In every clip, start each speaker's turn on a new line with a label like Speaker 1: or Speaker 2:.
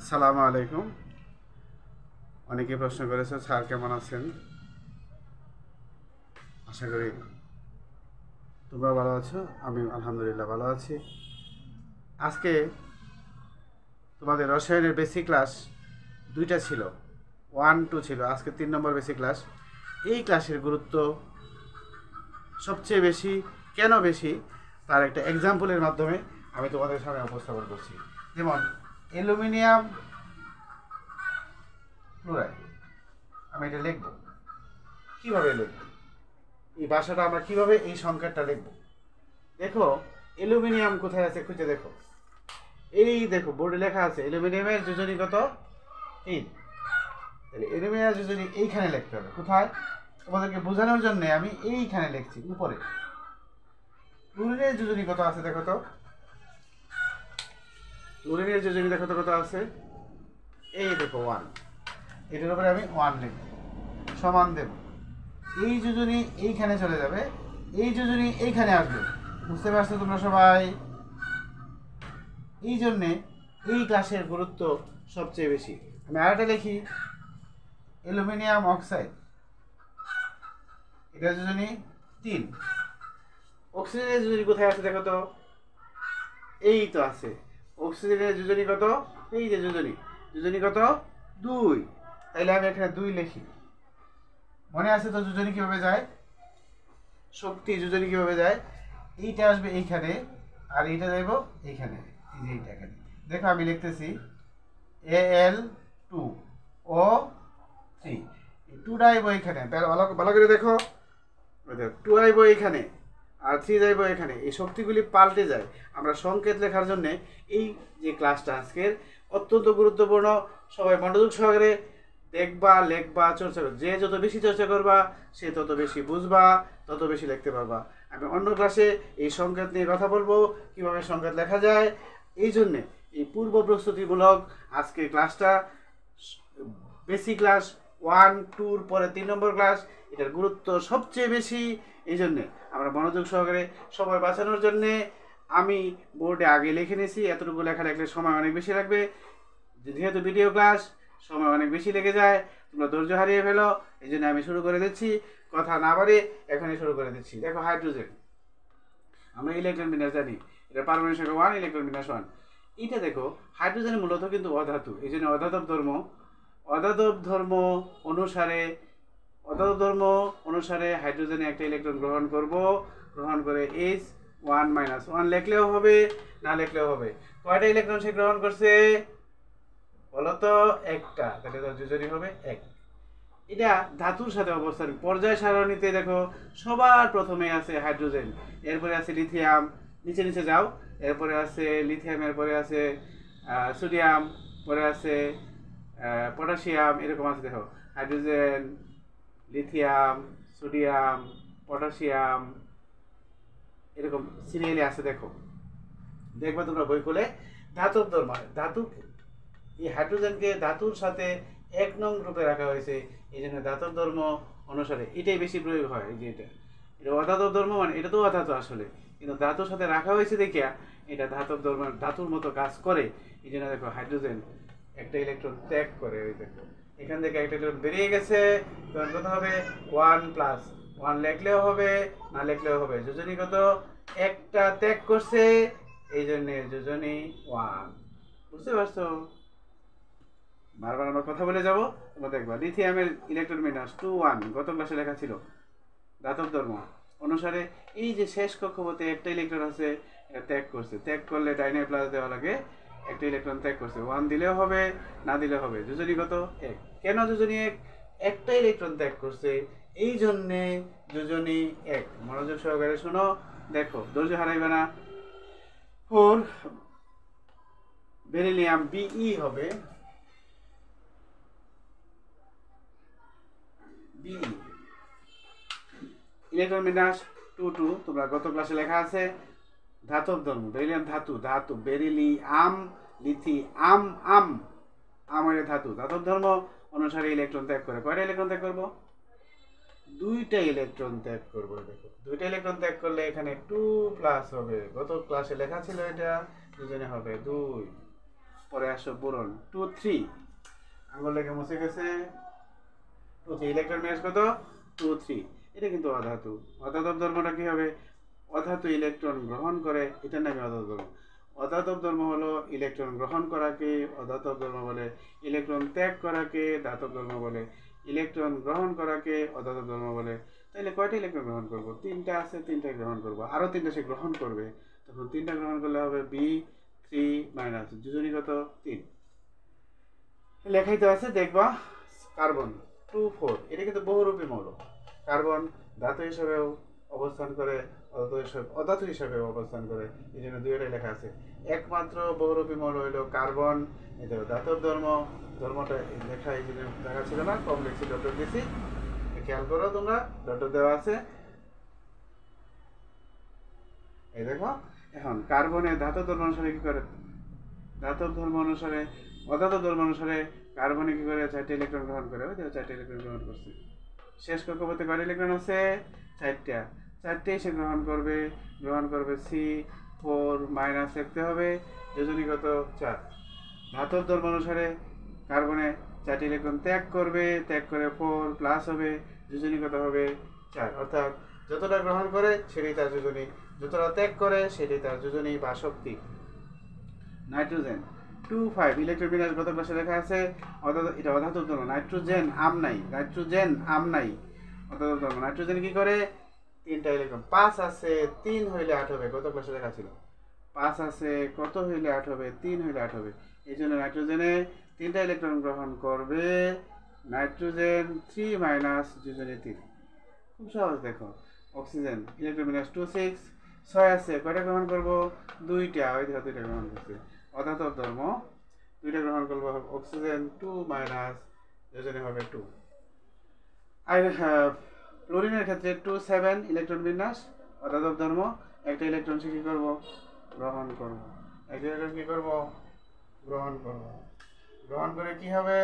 Speaker 1: আসসালামু আলাইকুম। অনেকে প্রশ্ন করেছে স্যার কেমন আছেন। আশা করি তোমরা ভালো আছো। আমি আলহামদুলিল্লাহ ভালো আছি। আজকে তোমাদের রসায়নের বেসিক ক্লাস দুইটা ছিল, 1, 2 ছিল। আজকে 3 নম্বর বেসিক ক্লাস। এই ক্লাসের গুরুত্ব সবচেয়ে বেশি। কেন বেশি তার একটা এক্সাম্পলের মাধ্যমে আমি তোমাদের সামনে উপস্থাপন করছি। যেমন অ্যালুমিনিয়াম ক্লোরাইড, আমি এটা লিখব। কীভাবে লিখব, এই ভাষাটা আমরা কিভাবে এই সংকেতটা লিখব? দেখো অ্যালুমিনিয়াম কোথায় আছে খুঁজে দেখো। এই দেখো বোর্ডে লেখা আছে অ্যালুমিনিয়ামের যোজনী কত? 3। তাহলে অ্যালুমিনিয়ামের যোজনী এইখানে লিখতে হবে। কোথায়? তোমাদেরকে বোঝানোর জন্য আমি এইখানে লিখছি উপরে। ক্লোরিনের যোজনী কত আছে দেখো তো। ক্লোরিনের যোজনী দেখো তো কত আছে। এই দেখো 1। এটার উপরে আমি 1 লিখব, সমান দেব। এই যোজনী এইখানে চলে যাবে, এই যোজনী এইখানে আসবে। বুঝতে পারছো তোমরা সবাই? এই জন্যে এই ক্লাসের গুরুত্ব সবচেয়ে বেশি। আমি আরেকটা লিখি, অ্যালুমিনিয়াম অক্সাইড, এটা যোজনী 3। অক্সিজেনের যোজনী কোথায় আছে দেখো তো। এই তো আছে। অক্সিজেনের যোজনী কত? এই যে যোজনী, যোজনী কত? 2। তাইলে আমি এখানে 2 লিখি। মনে আছে তো যোজনী কিভাবে যায়? শক্তি যোজনী কিভাবে যায়? এইটা আসবে এইখানে, আর এইটা যাইব এইখানে। এই যে এইটা এখানে দেখো আমি লিখতেছি Al2O3। 2টা আইব এইখানে, ভালো করে দেখো। 2 আইব এইখানে আর 3 যাইব এখানে। এই শক্তিগুলি পাল্টে যায়। আমরা সংকেত লেখার জন্য এই যে ক্লাসটা আজকের অত্যন্ত গুরুত্বপূর্ণ। সবাই মনোযোগ সহকারে দেখবা, লেখবা, চর্চা করবা। যে যত বেশি চর্চা করবা সে তত বেশি বুঝবা, তত বেশি লিখতে পারবা। আমি অন্য ক্লাসে এই সংকেত নিয়ে কথা বলবো, কিভাবে সংকেত লেখা যায়। এই জন্যে এই পূর্ব প্রস্তুতিমূলক আজকের ক্লাসটা বেসিক ক্লাস 1, 2 পরে 3 নম্বর ক্লাস। এটার গুরুত্ব সবচেয়ে বেশি। এই জন্যে আমরা মনোযোগ সহকারে সময় বাঁচানোর জন্যে আমি বোর্ডে আগে লিখে নিয়েছি। এতটুকু লেখা রাখলে সময় অনেক বেশি লাগবে। যেহেতু ভিডিও ক্লাস সময় অনেক বেশি লেগে যায়, তোমরা ধৈর্য হারিয়ে ফেলো। এই জন্য আমি শুরু করে দিচ্ছি, কথা না বাড়ে এখনই শুরু করে দিচ্ছি। দেখো হাইড্রোজেন, আমরা ইলেকট্রন বিন্যাস জানি, এটা পারমাণবিক সংখ্যা 1, ইলেকট্রন বিন্যাস 1। এটা দেখো হাইড্রোজেন মূলত কিন্তু অধাতু। এই জন্য অধাতব ধর্ম অনুসারে হাইড্রোজেনে একটা ইলেকট্রন গ্রহণ করে H1-1 লিখলেও হবে, না লিখলেও হবে। কয়টা ইলেকট্রন সে গ্রহণ করছে বলতো? একটা। তাহলে তো যোজনী হবে 1। এটা ধাতুর সাথে অবস্থান পর্যায় সারণীতে দেখো সবার প্রথমে আছে হাইড্রোজেন, এরপরে আছে লিথিয়াম, নিচে নিচে যাও। এরপরে আছে লিথিয়াম, এরপরে আছে সোডিয়াম, পরে আছে পটাশিয়াম, এরকম আছে দেখো হাইড্রোজেন, লিথিয়াম, সোডিয়াম, পটাশিয়াম, এরকম সিরিয়ালে আছে। দেখবা তোমরা বই খুলে। ধাতুর ধর্ম, ধাতু এই হাইড্রোজেনকে ধাতুর সাথে 1 নং গ্রুপে রাখা হয়েছে। এই জন্য ধাতুর ধর্ম অনুসারে এটাই বেশি প্রয়োগ হয়। এই যে এটা অধাতুর ধর্ম, মানে এটা তো অধাতু আসলে, কিন্তু ধাতুর সাথে রাখা হয়েছে দেখিয়া এটা ধাতুর ধর্ম, ধাতুর মতো কাজ করে। এই জন্য দেখো হাইড্রোজেন একটা ইলেকট্রন ত্যাগ করে। ওই দেখো এখান থেকে একটা ইলেকট্রন বেরিয়ে গেছে। তখন কত হবে? 1+1 লিখলেও হবে, না লিখলেও হবে। যোজনী কত? একটা ত্যাগ করছে, এই জন্য যোজনী 1। বুঝতে পারছো? বারবার আমরা কথা বলে যাব, তোমরা দেখবা। লিথিয়ামের ইলেকট্রন বিন্যাস 2-1 গত ক্লাসে লেখা ছিল। ধাতব ধর্ম অনুসারে এই যে শেষ কক্ষপথে একটা ইলেকট্রন আছে, এটা ত্যাগ করছে। ত্যাগ করলে ডাইনে প্লাস দেওয়া লাগে। একটা ইলেকট্রন ত্যাগ করছে, 1 দিলেও হবে, না দিলেও হবে। যোজনী কত? 1। কেন যোজনী 1? একটা ইলেকট্রন ত্যাগ করছে, এই জন্যে যোজনী 1। মনোযোগ সহকারে শোনো, দেখো, ধৈর্য হারাইবে না। 4 বেরিলিয়াম Be হবে Be। ইলেকট্রন বিন্যাস 2-2 তোমরা গত ক্লাসে লেখা আছে। ধাতব ধর্ম, বেরিলিয়াম ধাতু, বেরিলিয়াম, লিথিয়াম, আমের ধাতু। ধাতব ধর্ম অনুসারে ইলেকট্রন ত্যাগ করে। কয়টা ইলেকট্রন ত্যাগ করবো? 2টা ইলেকট্রন ত্যাগ করবো। দেখো 2টা ইলেকট্রন ত্যাগ করলে এখানে 2+ হবে। গত ক্লাসে লেখা ছিল এটা, দুজনে হবে 2। পরে আসো বোরন 2 3 আঙ্গুল লেগে মুছে গেছে 2 3 ইলেকট্রন বিন্যাস কত 2 3 এটা কিন্তু অধাতু অধাতব ধর্মটা কি হবে অধাতু ইলেকট্রন গ্রহণ করে এটার নামে অধাতব ধর্ম অধাতব ধর্ম হলো ইলেকট্রন গ্রহণ করাকে অধাতব ধর্ম বলে ইলেকট্রন ত্যাগ করাকে ধাতব ধর্ম বলে ইলেকট্রন গ্রহণ করাকে অধাতব ধর্ম বলে তাহলে কয়টা ইলেকট্রন গ্রহণ করব তিনটা আছে তিনটা গ্রহণ করব আরো তিনটা সে গ্রহণ করবে তখন তিনটা গ্রহণ করলে হবে B3 - যোজনী কত 3 লেখাইতে আছে দেখবা কার্বন 2 4 এটা কিন্তু বহুরূপী মৌল কার্বন ধাতু হিসেবেও অবস্থান করে অধাতু হিসেবে অবস্থান করে এই জন্য দুইটাই লেখা আছে একমাত্র বহুরূপী মৌল হইল কার্বন এটা ধাতব ধর্মটা লেখা এই জন্য দেখা ছিল না কমপ্লেক্সি ডট দিছি খেয়াল করো তোমরা ডট দেওয়া আছে এই দেখো এখন কার্বনের ধাতব ধর্ম অনুসারে কি করে ধাতব ধর্ম অনুসারে অধাতব ধর্ম অনুসারে কার্বনে কি করে 4টি ইলেকট্রন গ্রহণ করে ওই 4টি ইলেকট্রন গ্রহণ করছে শেষ কক্ষপথে কয়টা ইলেকট্রন আছে 4টা 4টি সে গ্রহণ করবে C4 মাইনাস লিখতে হবে যোজনী কত 4 ধাতব ধর্ম অনুসারে কার্বনে 4টি ইলেকট্রন ত্যাগ করে 4 প্লাস হবে যোজনী কত হবে 4 অর্থাৎ যতটা গ্রহণ করে সেটাই তার যোজনী যতটা ত্যাগ করে সেটাই তার যোজনী বা শক্তি নাইট্রোজেন 2 5 ইলেকট্রন বিন্যাস গত ক্লাসে লেখা আছে এটা অধাতব ধর্ম নাইট্রোজেন আম নাই অধাতব ধর্ম নাইট্রোজেন কি করে তিনটা ইলেকট্রন 5 আছে 3 হইলে 8 হবে গত ক্লাসে লেখা ছিল 5 আছে কত হইলে 8 হবে 3 হইলে 8 হবে এই জন্য নাইট্রোজেনে তিনটা ইলেকট্রন গ্রহণ করবে নাইট্রোজেন 3 মাইনাস যোজনী 3 খুব সহজ দেখো অক্সিজেন ইলেকট্রন বিন্যাস 2 6 6 আছে কয়টা গ্রহণ করব দুইটা ওই দুইটা গ্রহণ করছে অধাতব ধর্ম দুইটা গ্রহণ করব অক্সিজেন 2 মাইনাস যোজনী হবে 2 আর ক্লোরিনের ক্ষেত্রে 2 7 ইলেকট্রন বিন্যাস অধাতব ধর্ম একটা ইলেকট্রন কি করব গ্রহণ করব একটা ইলেকট্রন কি করব গ্রহণ করব গ্রহণ করে কি হবে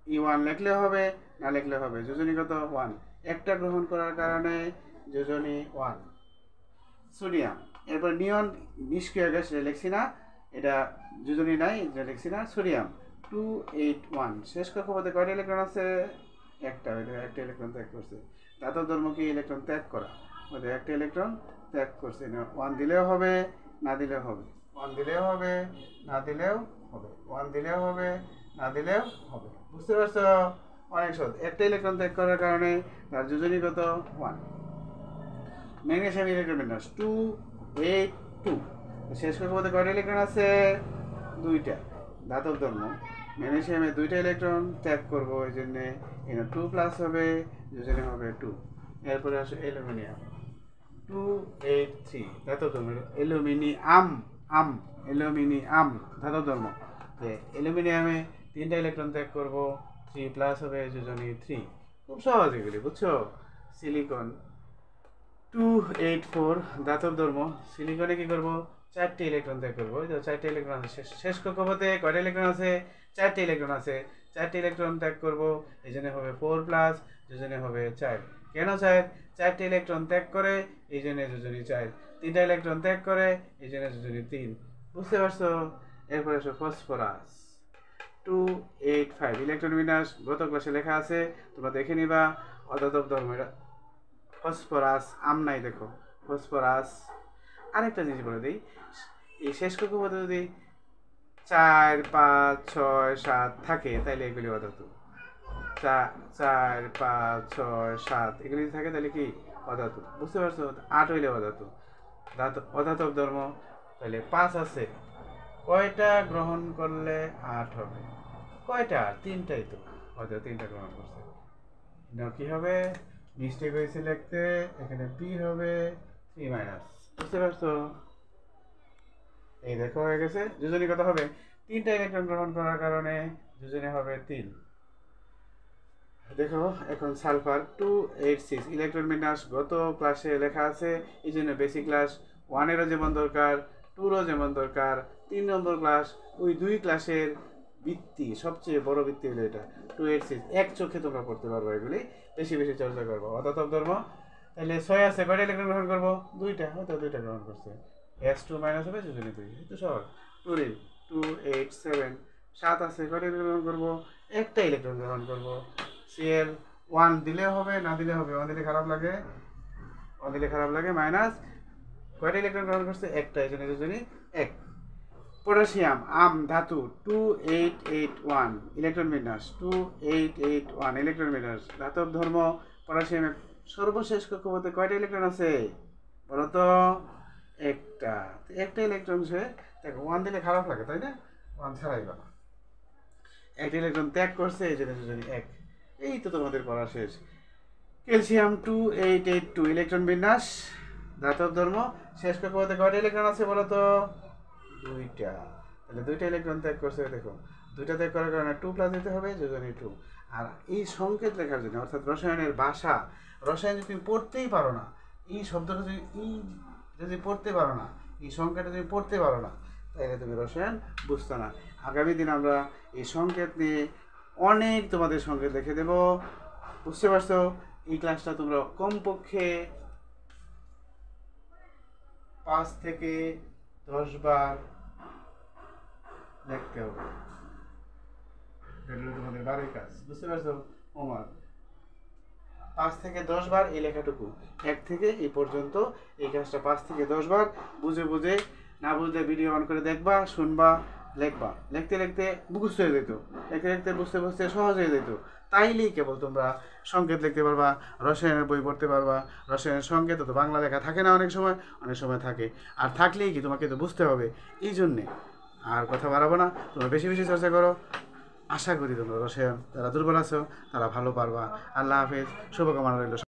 Speaker 1: Fe1 লিখলে হবে না লিখলে হবে যোজনী কত 1 একটা গ্রহণ করার কারণে যোজনী 1 সোডিয়াম এরপর নিয়ন নিষ্ক্রিয় গ্যাস লিখছি না এটা যোজনী নাই এটা লিখছি না সোডিয়াম 281 শেষ কক্ষপথে কয়টা ইলেকট্রন আছে একটা ইলেকট্রন ত্যাগ করছে ধাতব ধর্ম কি ইলেকট্রন ত্যাগ করা ওদের একটা ইলেকট্রন ত্যাগ করছে না 1 দিলেও হবে না দিলেও হবে 1 দিলেও হবে না দিলেও হবে 1 দিলেও হবে না দিলেও হবে বুঝতে পারছো অনেক সহজ একটা ইলেকট্রন ত্যাগ করার কারণে তার যোজনী কত 1 ম্যাগনেসিয়াম ইলেকট্রন বিন্যাস 282 শেষ কক্ষপথে কয়টা ইলেকট্রন আছে দুইটা ধাতব ধর্ম ম্যাগনেসিয়ামে দুইটা ইলেকট্রন ত্যাগ করব এই জন্য এখানে 2 প্লাস হবে যোজনী হবে 2 এরপরে আসে অ্যালুমিনিয়াম 283 ধাতব ধর্ম অ্যালুমিনিয়াম ধাতব ধর্ম অ্যালুমিনিয়ামে তিনটা ইলেকট্রন ত্যাগ করব 3 প্লাস হবে যোজনী 3 খুব সহজ এগুলি বুঝছো সিলিকন 284 ধাতব ধর্ম সিলিকনে কি করব 4টি ইলেকট্রন ত্যাগ করব এই তো 4টি ইলেকট্রন আছে শেষ কক্ষপথে কয়টা ইলেকট্রন আছে 4টি ইলেকট্রন আছে 4টি ইলেকট্রন ত্যাগ করব এইজন্য হবে 4 প্লাস যোজনী হবে 4 কেন 4টি ইলেকট্রন ত্যাগ করে এইজন্য যোজনী 4 তিনটা ইলেকট্রন ত্যাগ করে এইজন্য যোজনী 3 বুঝতে পারছো এরপর আসো ফসফরাস 285 ইলেকট্রন বিন্যাস গত ক্লাসে লেখা আছে তোমরা দেখে নিবা অধাতব ধর্ম এটা ফসফরাস আম নাই দেখো ফসফরাস আরেকটা জিনিস বলে দিই এই শেষ কক্ষপথে যদি 4 5 6 7 থাকে তাহলে এগুলি অধাতু 4 5 6 7 এগুলি থাকে তাহলে কি অধাতু বুঝতে পারছো 8 হইলে অধাতু অধাতব ধর্ম তাহলে 5 আছে কয়টা গ্রহণ করলে 8 হবে কয়টা তিনটাই তো হয়তো তিনটা গ্রহণ করছে না কি হবে মিস্টেক হয়েছে লিখতে এখানে পি হবে 3 মাইনাস বুঝতে পারছো এই দেখো হয়ে গেছে যোজনী কত হবে তিনটা ইলেকট্রন গ্রহণ করার কারণে যোজনী হবে 3 দেখো এখন সালফার 286 ইলেকট্রন বিন্যাস গত ক্লাসে লেখা আছে এই জন্য বেসিক ক্লাস 1 এরও যেমন দরকার 2 এরও যেমন দরকার 3 নম্বর ক্লাস ওই দুই ক্লাসের ভিত্তি সবচেয়ে বড় ভিত্তি হলো এটা 286 এক চোখে তোমরা পড়তে পারবে এগুলি বেশি বেশি চর্চা করবো অধাতব ধর্ম তাহলে 6 আছে কয়টা ইলেকট্রন গ্রহণ করবো দুইটা হয়তো দুইটা গ্রহণ করছে S2 মাইনাস হবে যোজনী 2 এই তো সহজ 2 রে 2 8 7 7 আছে কয়টা ইলেকট্রন গ্রহণ করব একটা ইলেকট্রন গ্রহণ করব Cl 1 দিলে হবে না দিলে হবে 1 দিলে খারাপ লাগে মাইনাস কয়টা ইলেকট্রন গ্রহণ করছে একটা এজন্য যোজনী 1 পটাশিয়াম আম ধাতু 2881 ইলেকট্রন বিন্যাস 2881 ইলেকট্রন বিন্যাস ধাতব ধর্ম পটাশিয়ামের সর্বশেষ কক্ষপথে কয়টা ইলেকট্রন আছে বলো তো একটা ইলেকট্রন সে দেখো 1 দিলে খারাপ লাগে তাই না 1 ছাড়াই ভালো একটা ইলেকট্রন ত্যাগ করছে এই জন্য যোজনী 1 এই তো তোমাদের পড়া শেষ ক্যালসিয়াম 2882 ইলেকট্রন বিন্যাস ধাতব ধর্ম শেষ কক্ষপথে কয়টা ইলেকট্রন আছে বলো তো দুইটা তাহলে দুইটা ইলেকট্রন ত্যাগ করছে দেখো দুইটা ত্যাগ করার কারণে 2 প্লাস দিতে হবে যোজনী 2 আর এই সংকেত লেখার জন্য অর্থাৎ রসায়নের ভাষা রসায়ন যদি তুমি পড়তেই পারো না এই শব্দটা যদি পড়তে পারো না এই সংকেতটা যদি পড়তে পারো না তাহলে তুমি রসায়ন বুঝতো না আগামী দিন আমরা এই সংকেত নিয়ে অনেক তোমাদের সংকেত লিখে দেব বুঝতে পারছো এই ক্লাসটা তোমরা কমপক্ষে 5 থেকে 10 বার লিখতে হবে এটা তোমাদের বাড়ির কাজ বুঝতে পারছো হোমওয়ার্ক 5 থেকে 10 বার এই লেখাটুকু 1 থেকে এই পর্যন্ত এই কাজটা 5 থেকে 10 বার বুঝে না বুঝলে ভিডিও অন করে দেখবা শুনবা লিখবা লিখতে মুখস্থ হয়ে যেত লিখতে বুঝতে সহজ হয়ে যেত তাইলেই কেবল তোমরা সংকেত লিখতে পারবা রসায়নের বই পড়তে পারবা রসায়নের সংকেত তো বাংলা লেখা থাকে না অনেক সময় থাকে আর থাকলেই কি তোমাকে তো বুঝতে হবে এই জন্যে আর কথা বাড়াবো না তোমরা বেশি চর্চা করো আশা করি তোমরা রসায়ন যারা দুর্বল আছো তারা ভালো পারবা আল্লাহ হাফেজ শুভকামনা রইল